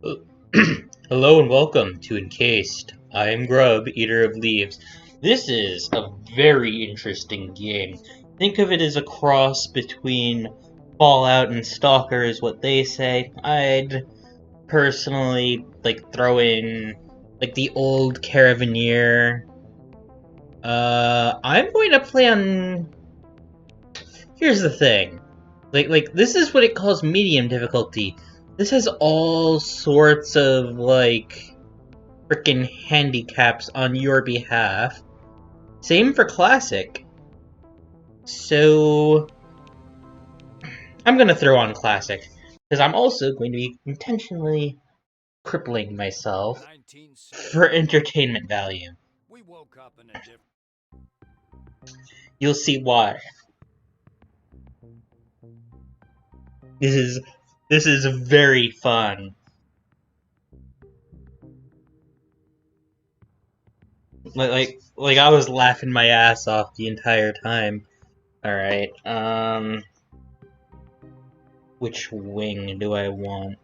Hello and welcome to Encased. I am Grub, Eater of Leaves. This is a very interesting game. Think of it as a cross between Fallout and Stalker is what they say. I'd personally throw in the old Caravaneer. I'm going to play on. Here's the thing. This is what it calls medium difficulty. This has all sorts of freaking handicaps on your behalf. Same for classic. So I'm gonna throw on classic because I'm also going to be intentionally crippling myself for entertainment value. We woke up in a different. You'll see why. This is very fun. Like I was laughing my ass off the entire time. Alright, which wing do I want?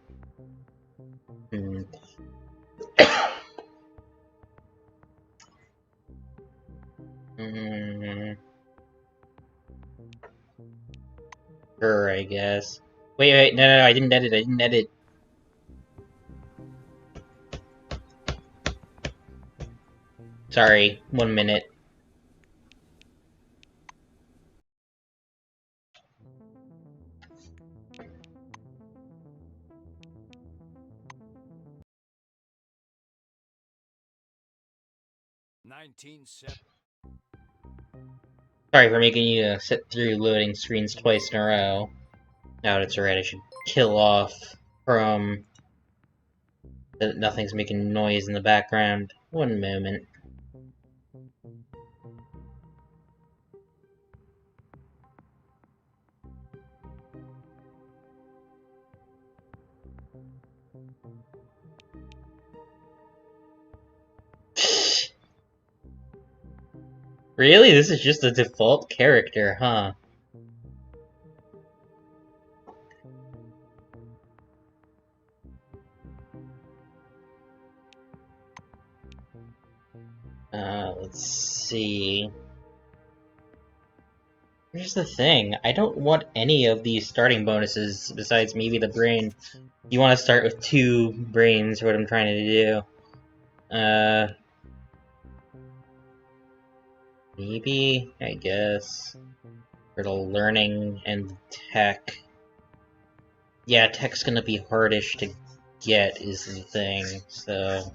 Sure, I guess. Wait, no, I didn't edit. Sorry, 1 minute. Sorry for making you sit through loading screens twice in a row. Now that it's alright, I should kill off from that nothing's making noise in the background. 1 moment. Really? This is just a default character, huh? Let's see. Here's the thing, I don't want any of these starting bonuses besides maybe the brain. You want to start with 2 brains, what I'm trying to do. Maybe, I guess, for the learning and tech. Yeah, tech's gonna be hardish to get is the thing, so...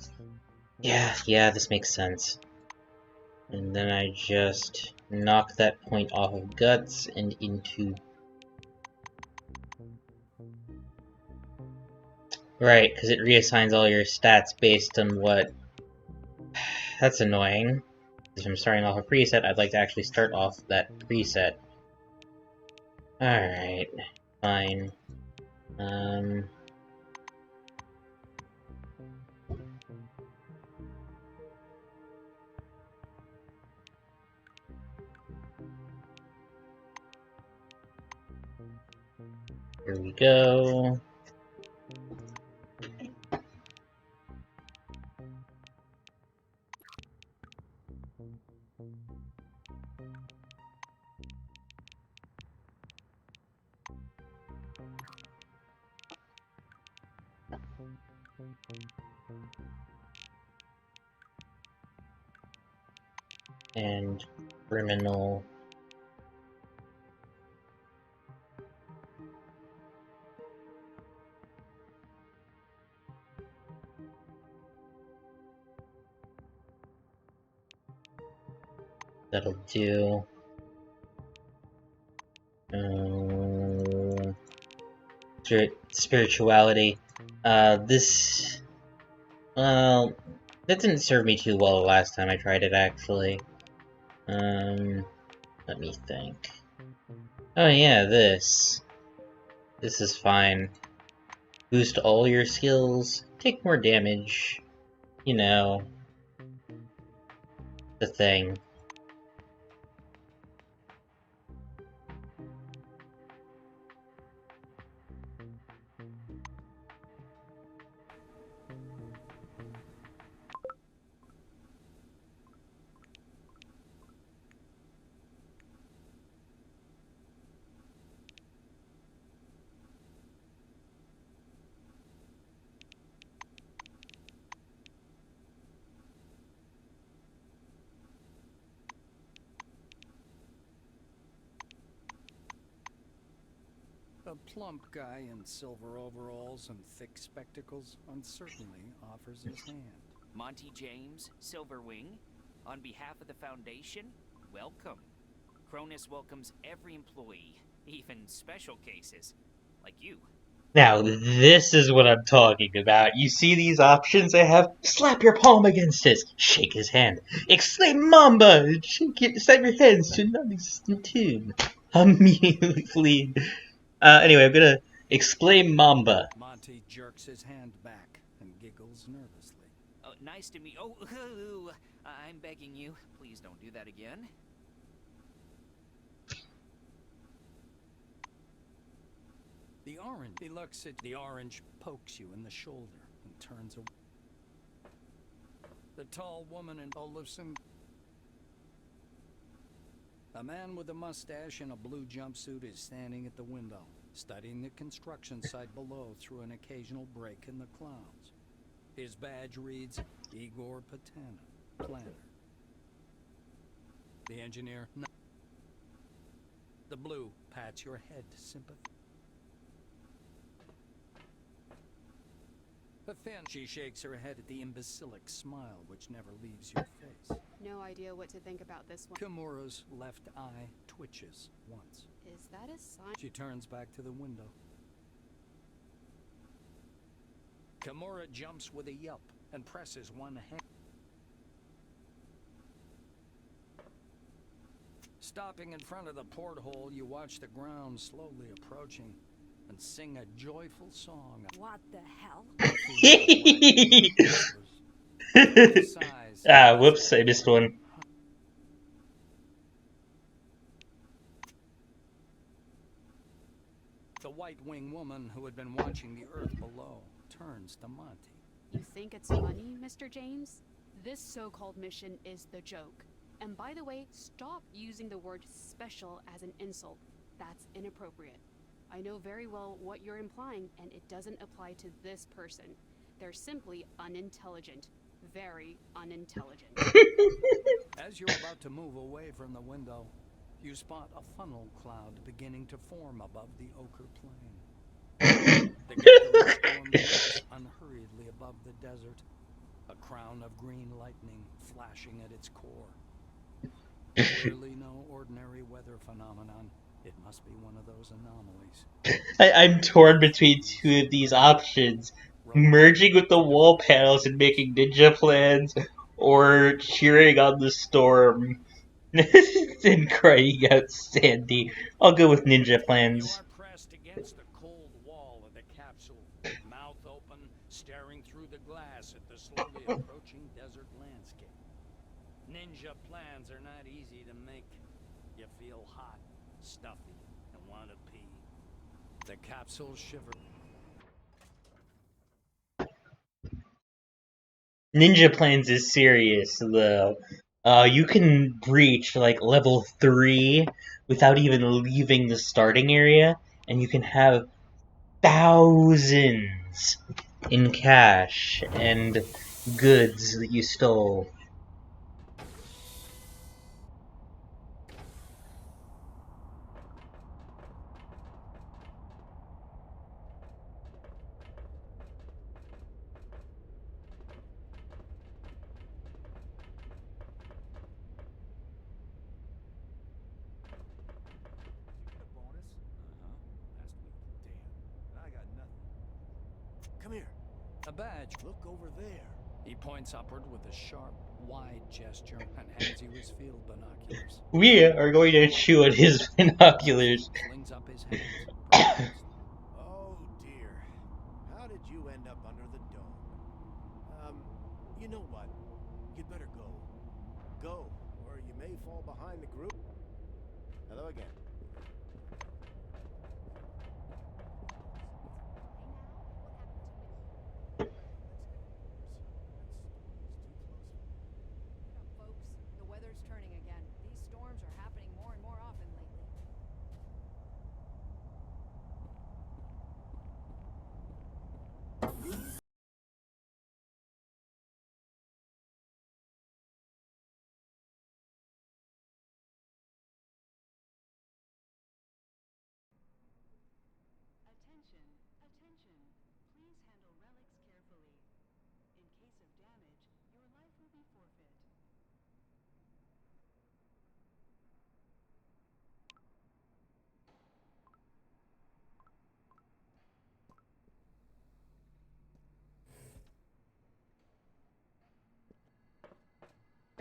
Yeah, this makes sense. And then I just knock that point off of guts and into... Right, because it reassigns all your stats based on what... That's annoying. If I'm starting off a preset, I'd like to actually start off that preset. Alright, fine. Here we go. And criminal. That'll do. Spirituality. This... Well, that didn't serve me too well the last time I tried it, actually. Let me think. Oh yeah, this. This is fine. Boost all your skills, take more damage. You know, the thing. A plump guy in silver overalls and thick spectacles uncertainly offers his hand. Monty James, Silverwing, on behalf of the Foundation, welcome. Cronus welcomes every employee, even special cases, like you. Now, this is what I'm talking about. You see these options I have? Slap your palm against it. Shake his hand. Exclaim Mamba! Slap your hands to a non-existent tune. Immediately. Anyway, I'm gonna exclaim Mamba. Monty jerks his hand back and giggles nervously. Oh, nice to meet. Oh, I'm begging you, please don't do that again. He looks at the orange, pokes you in the shoulder, and turns away. The tall woman in Olufsen. A man with a mustache and a blue jumpsuit is standing at the window, studying the construction site below through an occasional break in the clouds. His badge reads Igor Patana, planner. The engineer. The blue pats your head sympathetically. She shakes her head at the imbecilic smile which never leaves your face. No idea what to think about this one. Kimura's left eye twitches once. Is that a sign? She turns back to the window. Kimura jumps with a yelp and presses one hand. Stopping in front of the porthole, you watch the ground slowly approaching and sing a joyful song. What the hell? Whoops, I missed one. The white-winged woman who had been watching the earth below turns to Monty. You think it's funny, Mr. James? This so-called mission is the joke. And by the way, stop using the word special as an insult. That's inappropriate. I know very well what you're implying, and it doesn't apply to this person. They're simply unintelligent. Very unintelligent. As you're about to move away from the window, you spot a funnel cloud beginning to form above the ochre plain. The gathering storm moves unhurriedly above the desert, a crown of green lightning flashing at its core. Clearly no ordinary weather phenomenon. It must be one of those anomalies. I'm torn between two of these options. Merging with the wall panels and making ninja plans, or cheering on the storm and crying out Sandy. I'll go with ninja plans. You are pressed against the cold wall of the capsule, mouth open, staring through the glass at the slowly approaching desert landscape. Ninja plans are not easy to make. You feel hot, stuffy, and want to pee. The capsule shivers. Ninja plans is serious, though. You can reach, like, level 3 without even leaving the starting area, and you can have thousands in cash and goods that you stole. Come here. A badge. Look over there. He points upward with a sharp, wide gesture and hands you his field binoculars. We are going to chew at his binoculars. Flings up his hands. Perplexed. Oh dear. How did you end up under the dome? You know what? You'd better go. Go, or you may fall behind the group. Hello again.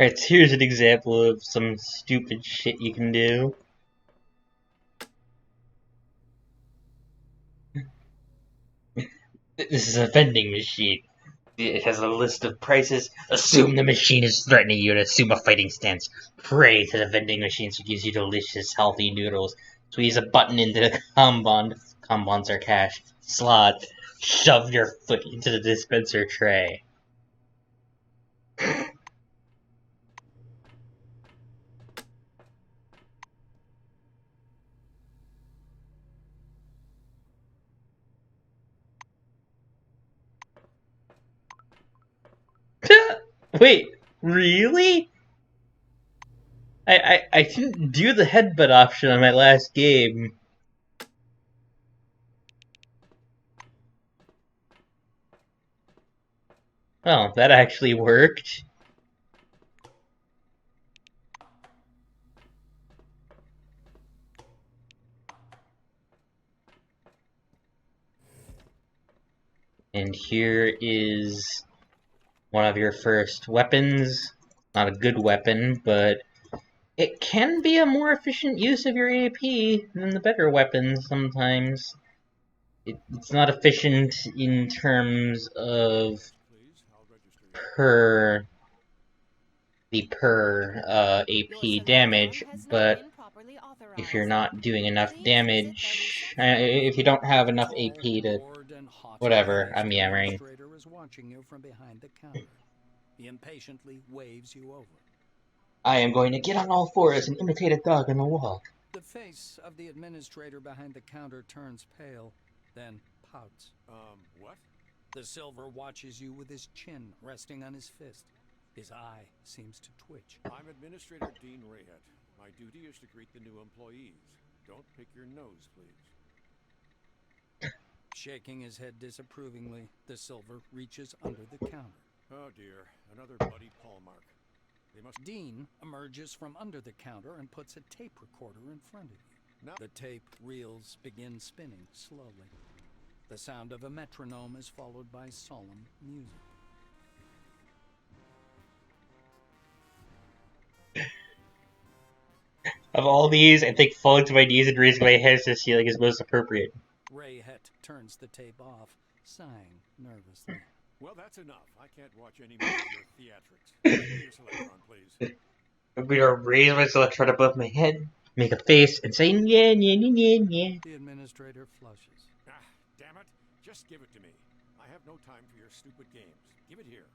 Alright, so here's an example of some stupid shit you can do. This is a vending machine. It has a list of prices. Assume the machine is threatening you and assume a fighting stance. Pray to the vending machine so it gives you delicious, healthy noodles. Squeeze a button into the combon. Combons are cash. Slot. Shove your foot into the dispenser tray. Wait, really? I didn't do the headbutt option on my last game. Oh, that actually worked. And here is one of your first weapons. Not a good weapon, but it can be a more efficient use of your AP than the better weapons sometimes. It's not efficient in terms of per AP damage, but if you're not doing enough damage, if you don't have enough AP to whatever, I'm yammering. The administrator is watching you from behind the counter. He impatiently waves you over. I am going to get on all fours and imitate a dog on the wall. The face of the administrator behind the counter turns pale, then pouts. What? The silver watches you with his chin resting on his fist. His eye seems to twitch. I'm Administrator Dean Rayhead. My duty is to greet the new employees. Don't pick your nose, please. Shaking his head disapprovingly, the silver reaches under the counter. Oh dear, another bloody Paul mark. They must. Dean emerges from under the counter and puts a tape recorder in front of you. No. The tape reels begin spinning slowly. The sound of a metronome is followed by solemn music. Of all these, I think falling to my knees and raising my hands to the ceiling is most appropriate. Rayhet turns the tape off, sighing nervously. Well, that's enough. I can't watch any more of your theatrics. Give me your Selectron, please. I'm gonna raise my Selectron above my head, make a face, and say, yeah, yeah, yeah, yeah, yeah. The administrator flushes. Ah, damn it. Just give it to me. I have no time for your stupid games. Give it here.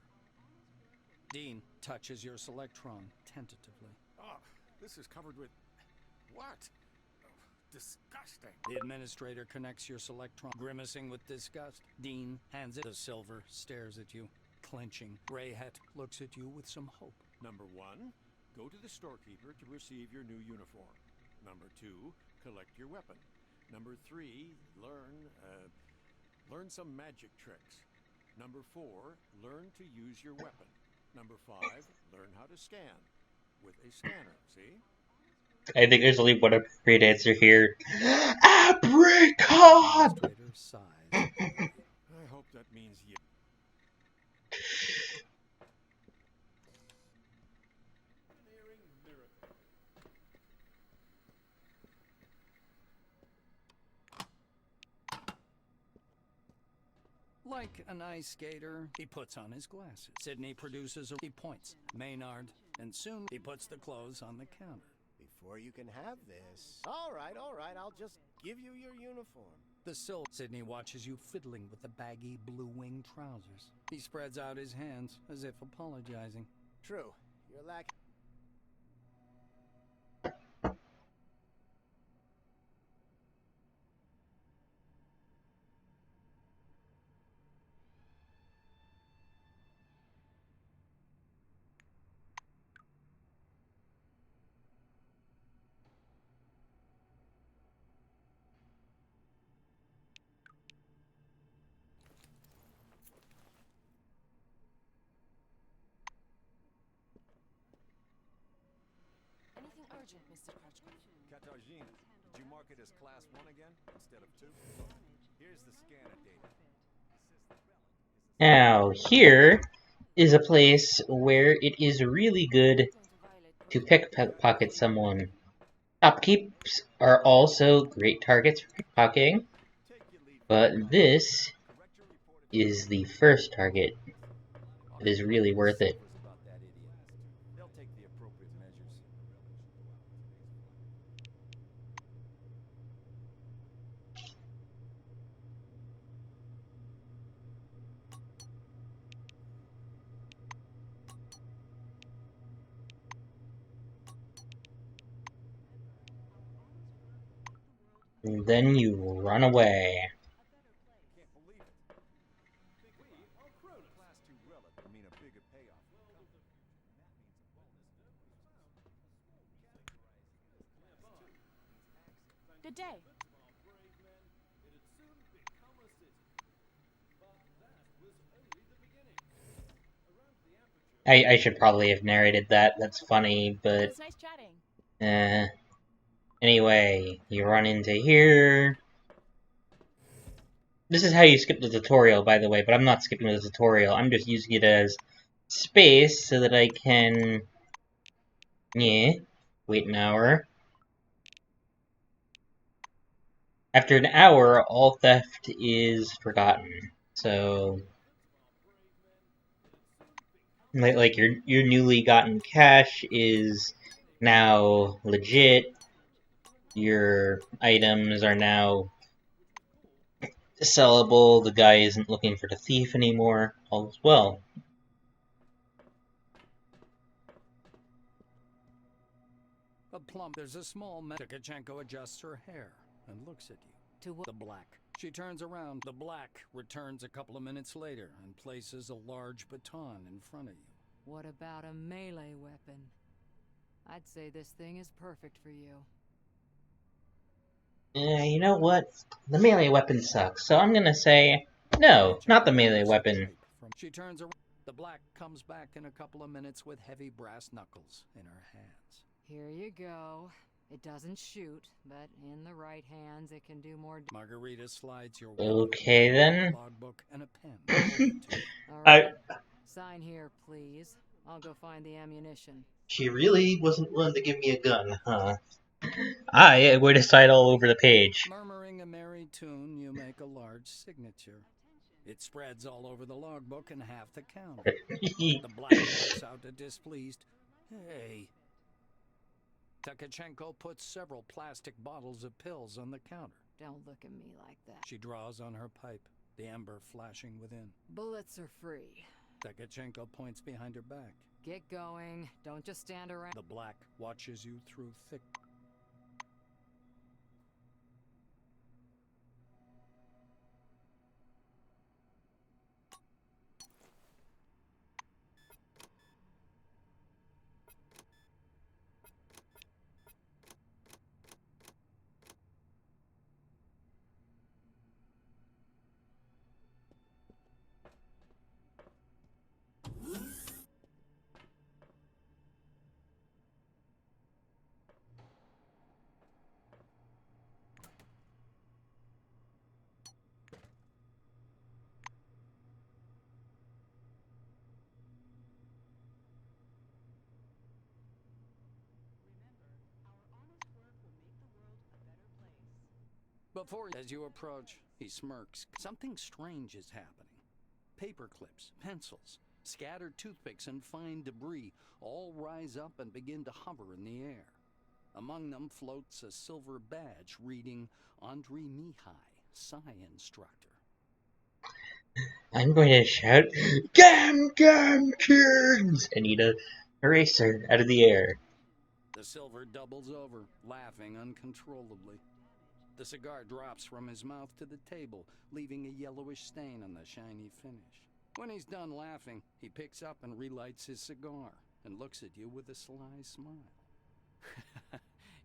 Dean touches your Selectron tentatively. Oh, this is covered with... What? Oh, disgusting. The administrator connects your Selectron, grimacing with disgust. Dean hands it. The silver stares at you, clenching. Rayhet looks at you with some hope. Number 1, go to the storekeeper to receive your new uniform. Number 2, collect your weapon. Number 3, learn some magic tricks. Number 4, learn to use your weapon. Number 5, learn how to scan with a scanner, see? I think there's only one appropriate answer here. Apricot! The administrator sighs. I hope that means you... Like an ice skater, he puts on his glasses. Sydney produces he points. Maynard, and soon he puts the clothes on the counter. Before you can have this... All right, I'll just give you your uniform. The Sydney watches you fiddling with the baggy blue wing trousers. He spreads out his hands as if apologizing. True, you're lacking... Anything urgent, Mr. Krachkov? Katarzyna, did you mark it as Class 1 again, instead of 2? Here's the scanner data. Now, here is a place where it is really good to pickpocket someone. Shopkeepers are also great targets for pickpocketing, but this is the first target. It is really worth it. About that idiot. They'll take the appropriate measures. And then you run away. Can't believe it. We are Cronus. Class 2 relic will mean a bigger payoff. Good day. I should probably have narrated that. That's funny, It but was nice chatting. anyway, you run into here. This is how you skip the tutorial, by the way, but I'm not skipping the tutorial. I'm just using it as space so that I can... yeah, wait an hour. After an hour, all theft is forgotten. So... like your newly gotten cash is now legit. Your items are now sellable. The guy isn't looking for the thief anymore. All is well. A plump. There's a small man. Takachenko adjusts her hair and looks at you. To what? The black. She turns around. The black returns a couple of minutes later and places a large baton in front of you. What about a melee weapon? I'd say this thing is perfect for you. You know what? The melee weapon sucks, so I'm gonna say no, not the melee weapon. She turns around. The black comes back in a couple of minutes with heavy brass knuckles in her hands. Here you go. It doesn't shoot, but in the right hands it can do more. Margarita slides your Okay then. logbook and a pen over to you. All I- right. Sign here, please. I'll go find the ammunition. She really wasn't willing to give me a gun, huh? I would have signed all over the page. Murmuring a merry tune, you make a large signature. It spreads all over the logbook and half the counter. The black looks out a displeased, "Hey." Takachenko puts several plastic bottles of pills on the counter. Don't look at me like that. She draws on her pipe, the amber flashing within. Bullets are free. Takachenko points behind her back. Get going. Don't just stand around. The black watches you through thick. Before, as you approach, he smirks. Something strange is happening. Paper clips, pencils, scattered toothpicks, and fine debris all rise up and begin to hover in the air. Among them floats a silver badge reading Andrei Mihai, Sci Instructor. I'm going to shout, "Gam Gam kids!" and eat a eraser out of the air. The silver doubles over, laughing uncontrollably. The cigar drops from his mouth to the table, leaving a yellowish stain on the shiny finish. When he's done laughing, he picks up and relights his cigar and looks at you with a sly smile.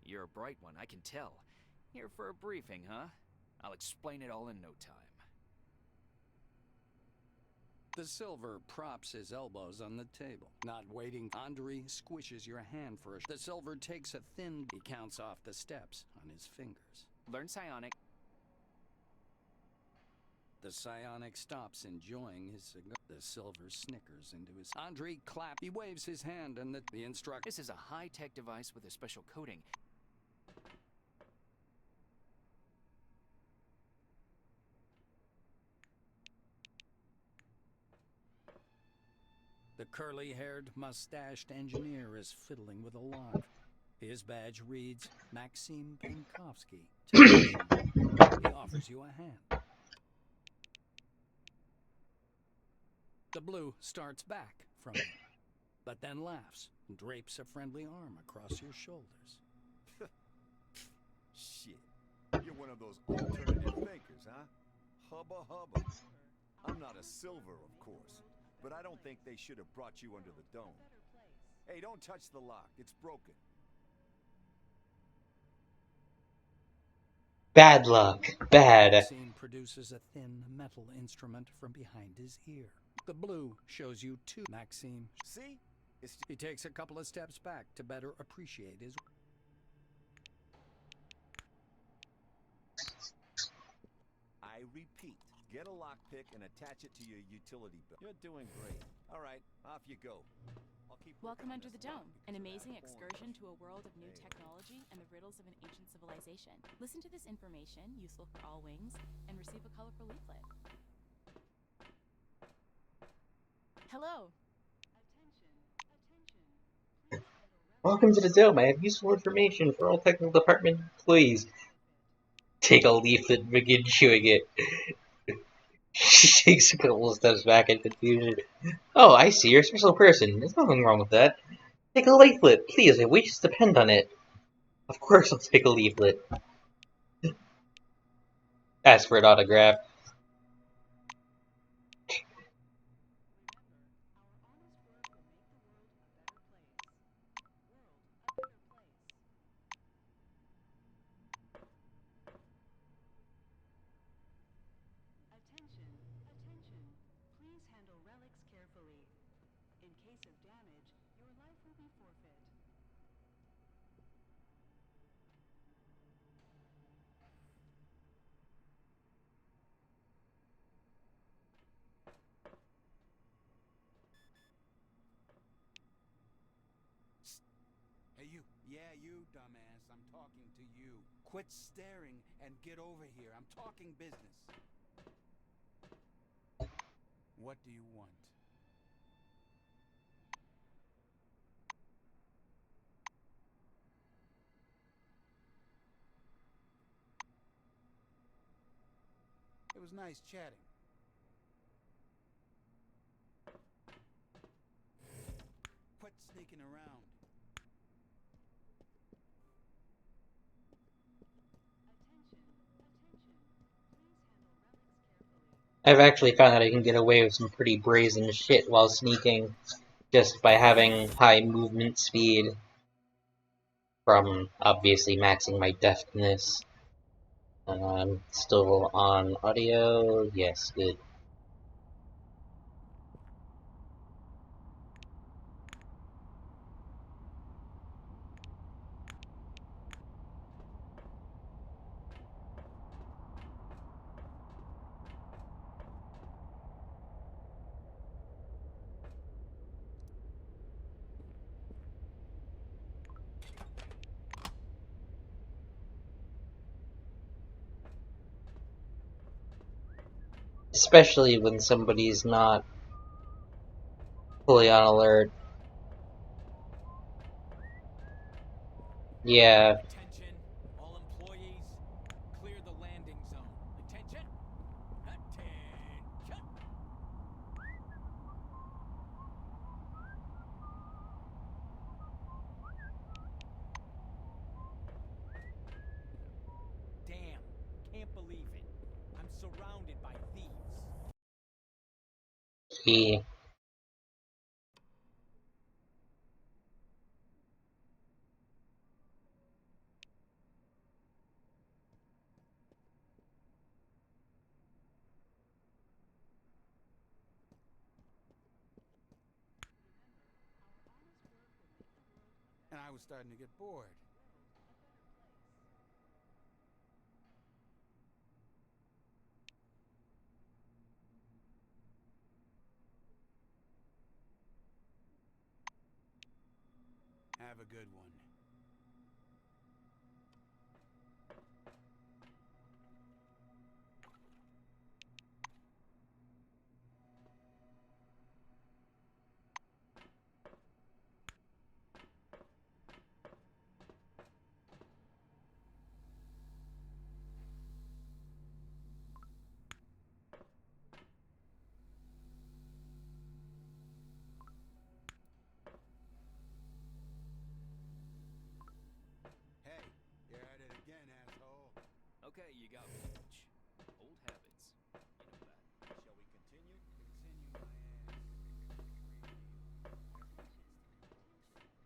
You're a bright one, I can tell. Here for a briefing, huh? I'll explain it all in no time. The silver props his elbows on the table. Not waiting, Andrei squishes your hand for a The silver takes a thin... He counts off the steps on his fingers. Learn psionic. The psionic stops enjoying his cigar. The silver snickers into his... Andre clap. He waves his hand and the instructor... This is a high-tech device with a special coating. The curly-haired, mustached engineer is fiddling with a lock. His badge reads, Maxim Penkovsky, technician. He offers you a hand. The blue starts back from you, but then laughs and drapes a friendly arm across your shoulders. Shit. You're one of those alternative thinkers, huh? Hubba hubba. I'm not a silver, of course, but I don't think they should have brought you under the dome. Hey, don't touch the lock. It's broken. Bad luck. Bad. Maxime produces a thin metal instrument from behind his ear. The blue shows you two. Maxime. See? He takes a couple of steps back to better appreciate his... I repeat, get a lockpick and attach it to your utility belt. You're doing great. All right, off you go. I'll keep Welcome working on under the this dome, lock an because amazing that excursion form- to a world of new technology and the riddles of an ancient civilization. Listen to this information, useful for all wings, and receive a colorful leaflet. Hello. Welcome to the Dome. I have useful information for all technical department employees. Take a leaflet and begin chewing it. She takes a couple of steps back in confusion. Oh, I see. You're a special person. There's nothing wrong with that. Take a leaflet, please. My wages depend on it. Of course I'll take a leaflet. Ask for an autograph. Please handle relics carefully. In case of damage, your life will be forfeit. Hey, you. Yeah, you, dumbass. I'm talking to you. Quit staring and get over here. I'm talking business. What do you want? It was nice chatting. Quit sneaking around. I've actually found that I can get away with some pretty brazen shit while sneaking, just by having high movement speed from obviously maxing my deftness. Still on audio. Yes, good. Especially when somebody's not fully on alert. Yeah. Attention, all employees, clear the landing zone. Attention! Attention! Damn, can't believe it. I'm surrounded by thieves. He. And I was starting to get bored. Have a good one. Hey, you're at it again, asshole. Okay, you got me, Mitch. Old habits. You know that. Shall we continue? Continue my ass.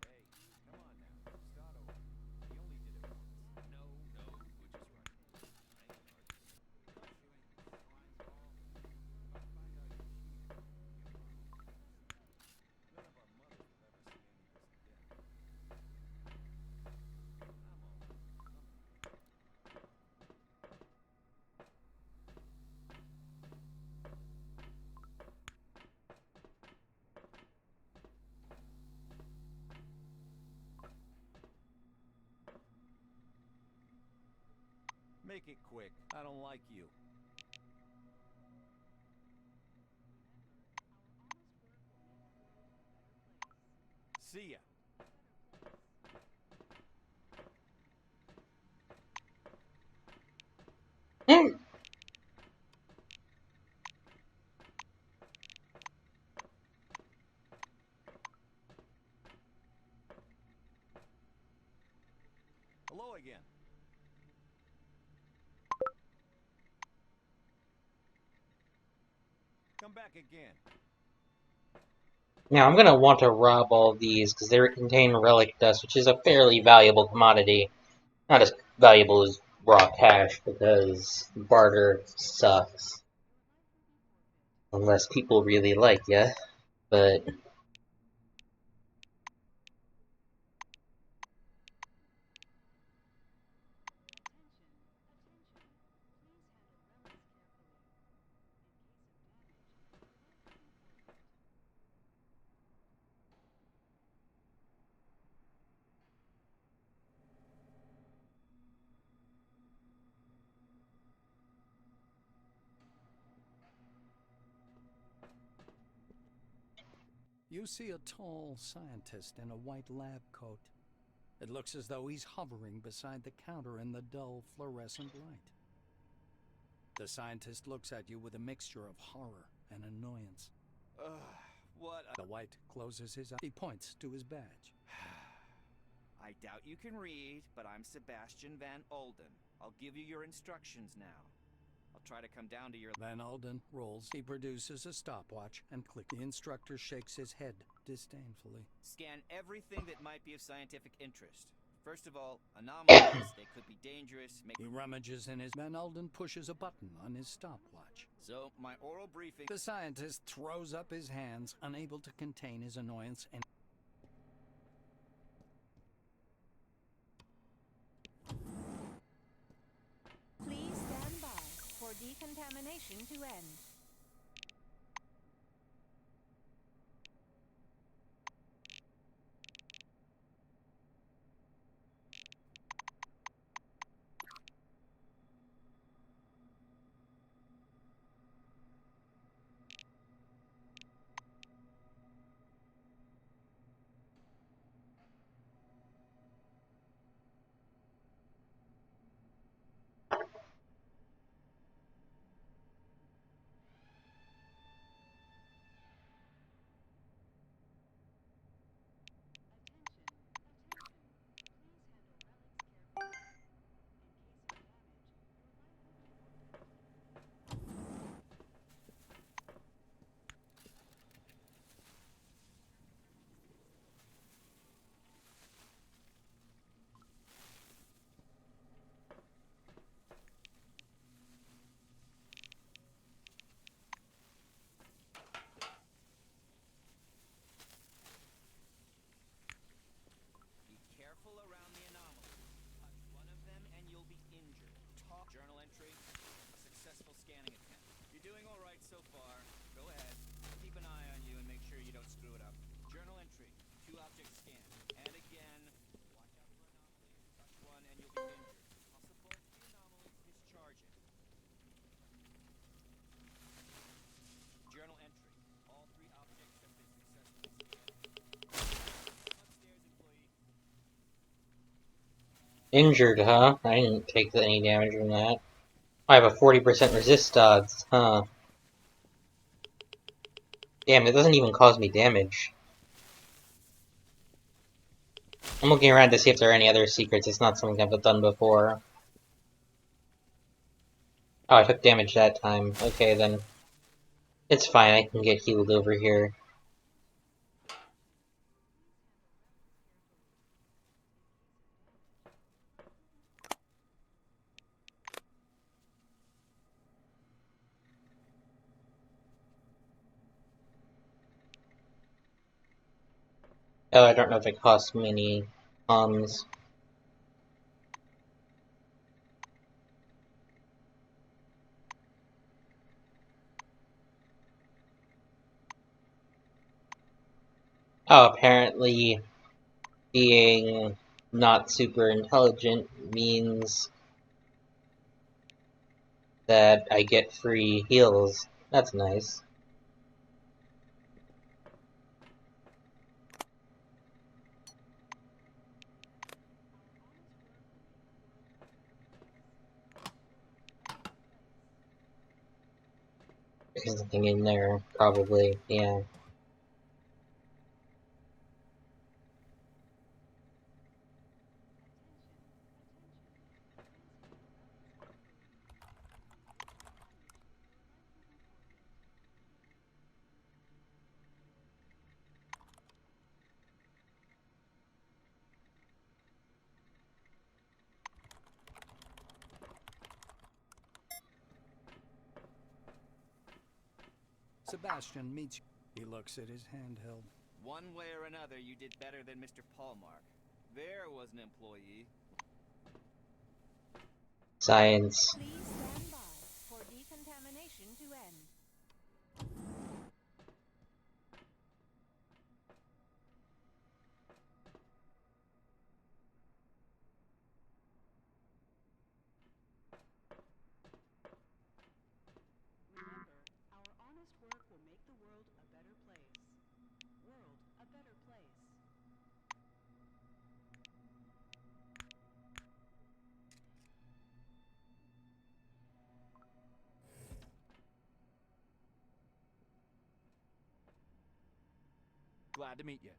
Hey, come on now. Start over. We only did it once. No, Butch is right. I ain't arguing. Because you ain't slime's ball. I'll find out you're cheating. You're wrong. None of our mothers will ever see any of this again. I'm all right. Make it quick. I don't like you. See ya. Hello again. Come back again. Now, I'm gonna want to rob all of these, because they contain relic dust, which is a fairly valuable commodity. Not as valuable as raw cash, because barter sucks. Unless people really like ya, but... You see a tall scientist in a white lab coat. It looks as though he's hovering beside the counter in the dull fluorescent light. The scientist looks at you with a mixture of horror and annoyance. What? The white closes his eyes. He points to his badge. I doubt you can read, but I'm Sebastian Van Alden. I'll give you your instructions now. I'll try to come down to your... Van Alden rolls. He produces a stopwatch and clicks. The instructor shakes his head disdainfully. Scan everything that might be of scientific interest. First of all, anomalies. They could be dangerous. He rummages in his... Van Alden pushes a button on his stopwatch. So, my oral briefing... The scientist throws up his hands, unable to contain his annoyance, and... Please stand by for decontamination to end. Injured, huh? I didn't take any damage from that. I have a 40% resist odds, huh? Damn, it doesn't even cause me damage. I'm looking around to see if there are any other secrets. It's not something I've done before. Oh, I took damage that time. Okay, then. It's fine, I can get healed over here. Oh, I don't know if it costs me any comms. Oh, apparently being not super intelligent means that I get free heals. That's nice. There's nothing in there, probably, yeah. Sebastian meets you. He looks at his handheld. One way or another, you did better than Mr. Paulmark. There was an employee. Science. Please stand by for decontamination to end. Remember, our honest work will make the world a better place. World a better place. Glad to meet you.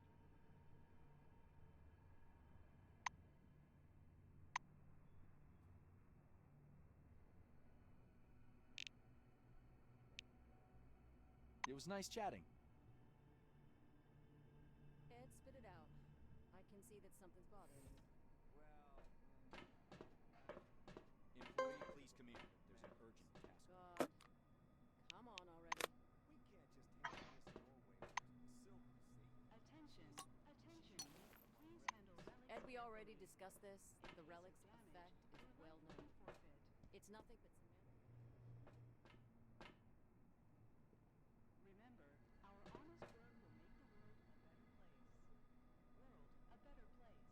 It was nice chatting. Ed, spit it out. I can see that something's bothering you. Employee, please come here. There's an urgent task. God. Come on already. We can't just handle this Norway. Silver, see? Attention, attention. Please handle relics. Ed, we already discussed this. The relic's Damage. effect is well known. Forfeit. It's nothing but some... Remember, our honest work will make the world a better place. World a better place.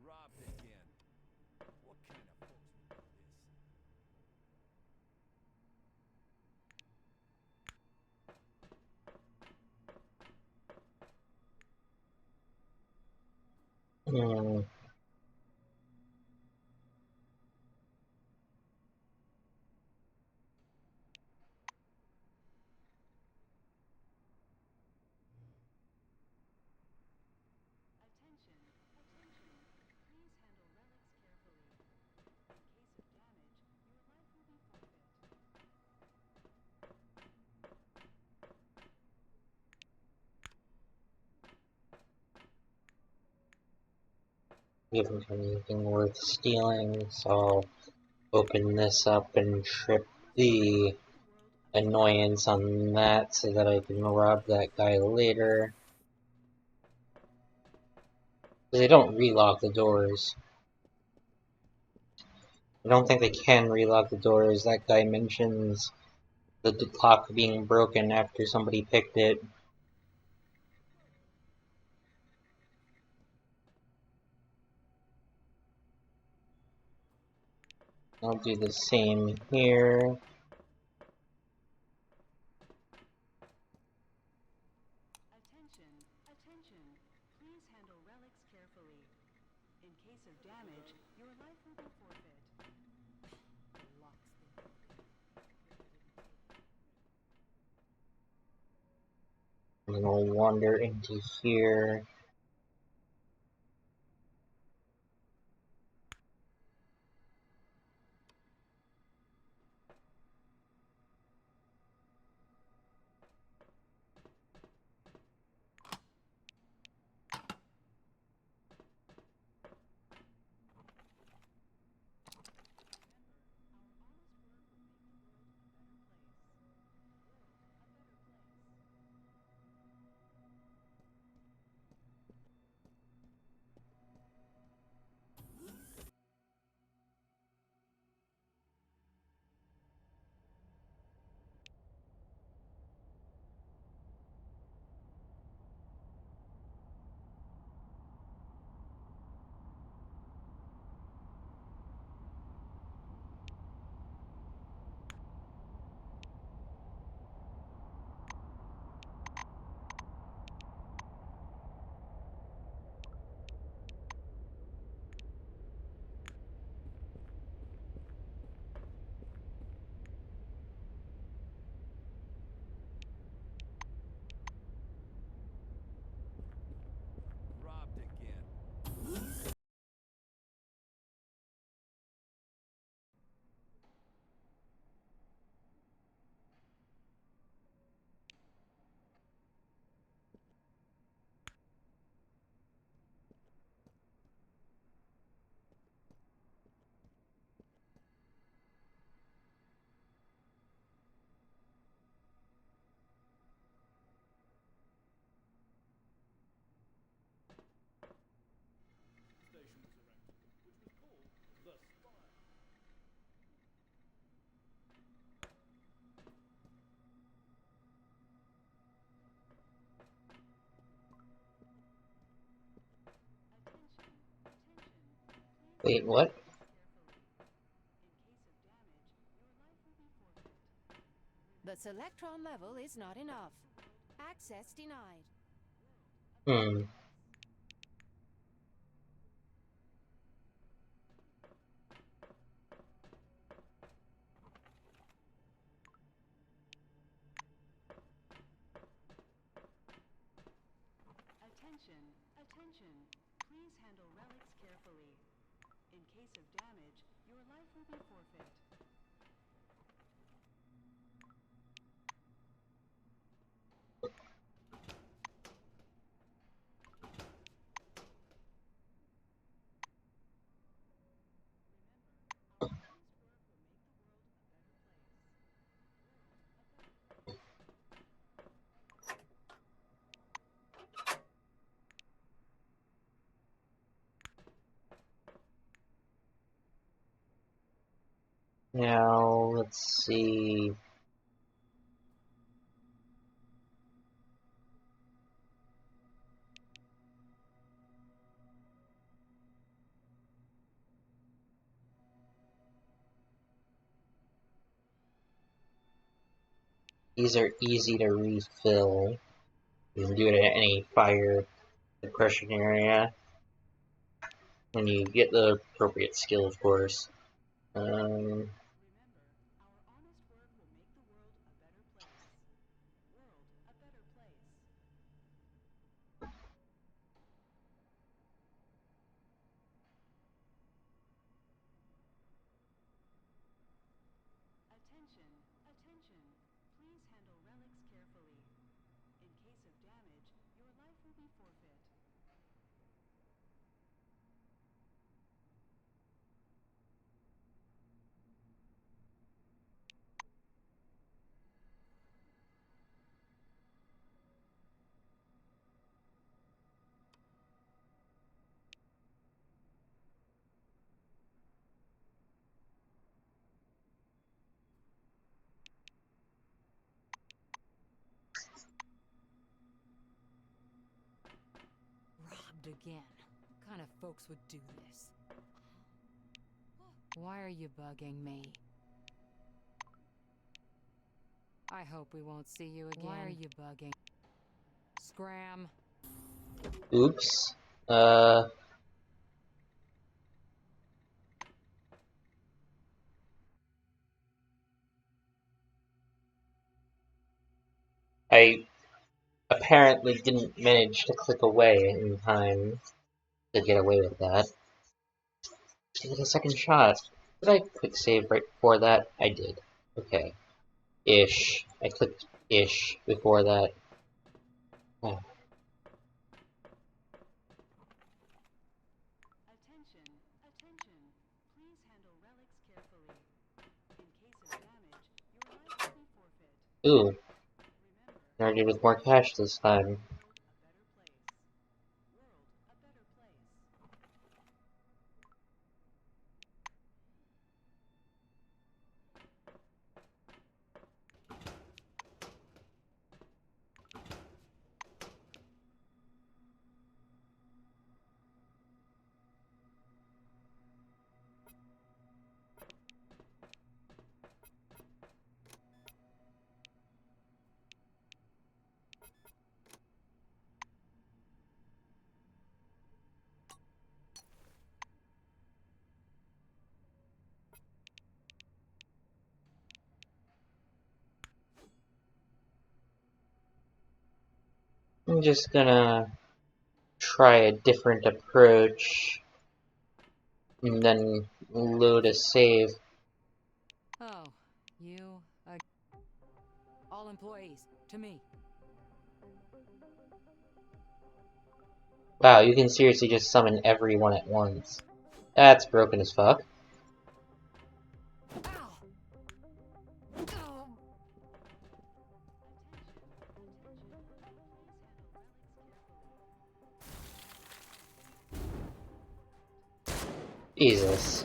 Robbed again. What kind of folks would do this? Hmm. Attention, attention. Please handle relics carefully. In case of damage, your life will be forfeit. We haven't done anything worth stealing, so I'll open this up and trip the annoyance on that so that I can rob that guy later. They don't relock the doors. I don't think they can relock the doors. That guy mentions the clock being broken after somebody picked it. I'll do the same here. Attention, attention. Please handle relics carefully. In case of damage, your life will be forfeit. I'm gonna wander into here. Robbed again. Wait, what? The Selectron level is not enough. Access denied. Hmm. Attention, attention. Please handle relics carefully. In case of damage, your life will be forfeit. Now, let's see. These are easy to refill. You can do it at any fire suppression area. When you get the appropriate skill, of course. Remember, our honest work will make the world a better place. World a better place. Attention, attention. Please handle relics carefully. In case of damage, your life will be forfeit. robbed again. What kind of folks would do this? Why are you bugging me? I hope we won't see you again. Why are you bugging? Scram. Oops. I apparently didn't manage to click away in time to get away with that. Give it a second shot. Did I quick save right before that? I did. Okay. Ish. I clicked ish before that. Oh. Attention, attention. Please handle relics carefully. In case of damage, your life will be forfeit. Ooh. Remember, Started with more cash this time. a better place. World, a better place. I'm just gonna try a different approach and then load a save. Oh, you. All employees, to me. Wow, you can seriously just summon everyone at once. That's broken as fuck. Ow! Ow! Jesus.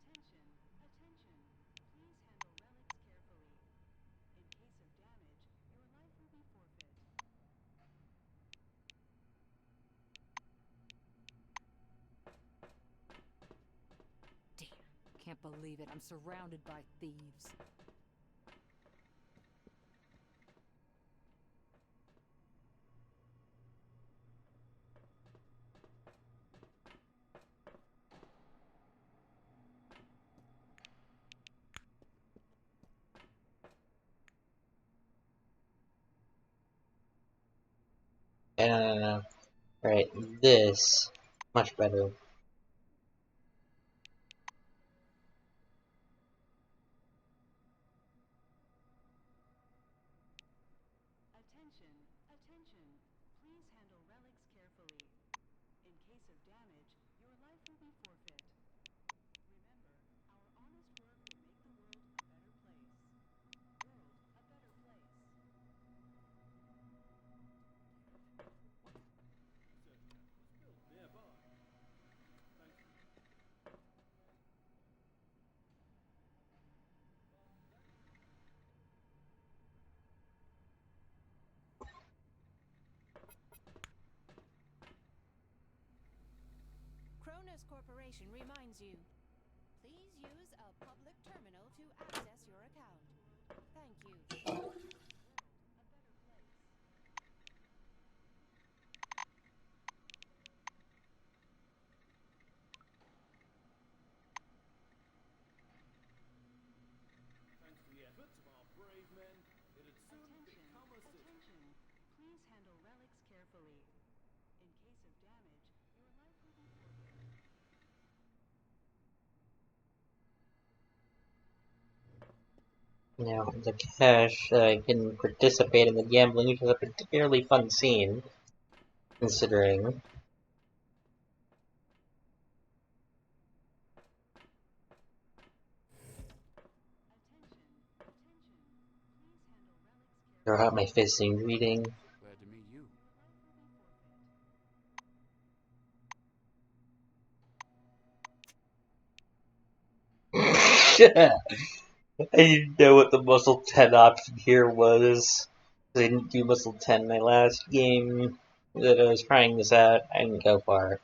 Attention, attention. Please handle relics carefully. In case of damage, your life will be forfeit. Damn, can't believe it. I'm surrounded by thieves. No. Right, this. Much better. Attention, attention. Please handle relics carefully. In case of damage, your life will be forfeit. Remember, our honest work will make the world a better place. World, a better place. Cronus Corporation reminds you. Please use a public terminal to access your account. Thank you. handle relics carefully. In case of damage, your life will be forfeit. Now, the cash, I can participate in the gambling, which is a particularly fun scene, considering. Throw out my fisting reading. Glad to meet you. I didn't know what the muscle 10 option here was. I didn't do muscle 10 my last game that I was trying this out. I didn't go far.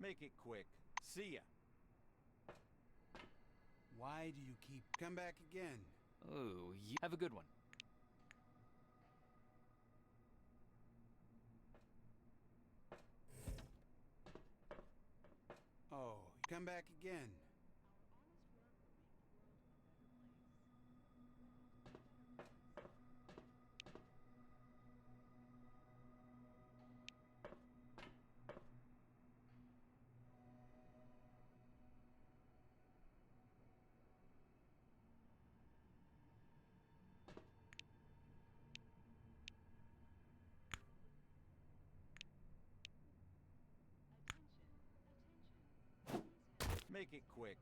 Make it quick. See ya. Why do you keep... Come back again. Oh, you have a good one. Oh, come back again. Make it quick.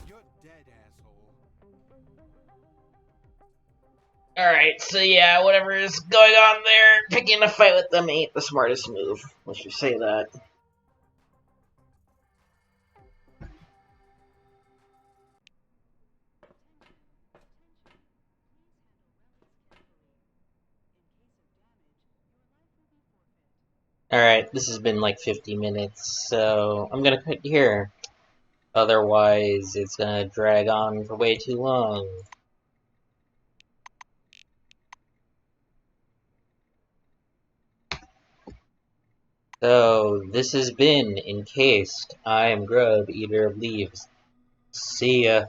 You're dead, asshole. Alright, so yeah, whatever is going on there, picking a fight with them ain't the smartest move. Let's just say that. Alright, this has been like 50 minutes, so I'm gonna quit here. Otherwise, it's gonna drag on for way too long. So, this has been Encased. I am Grub, Eater of Leaves. See ya.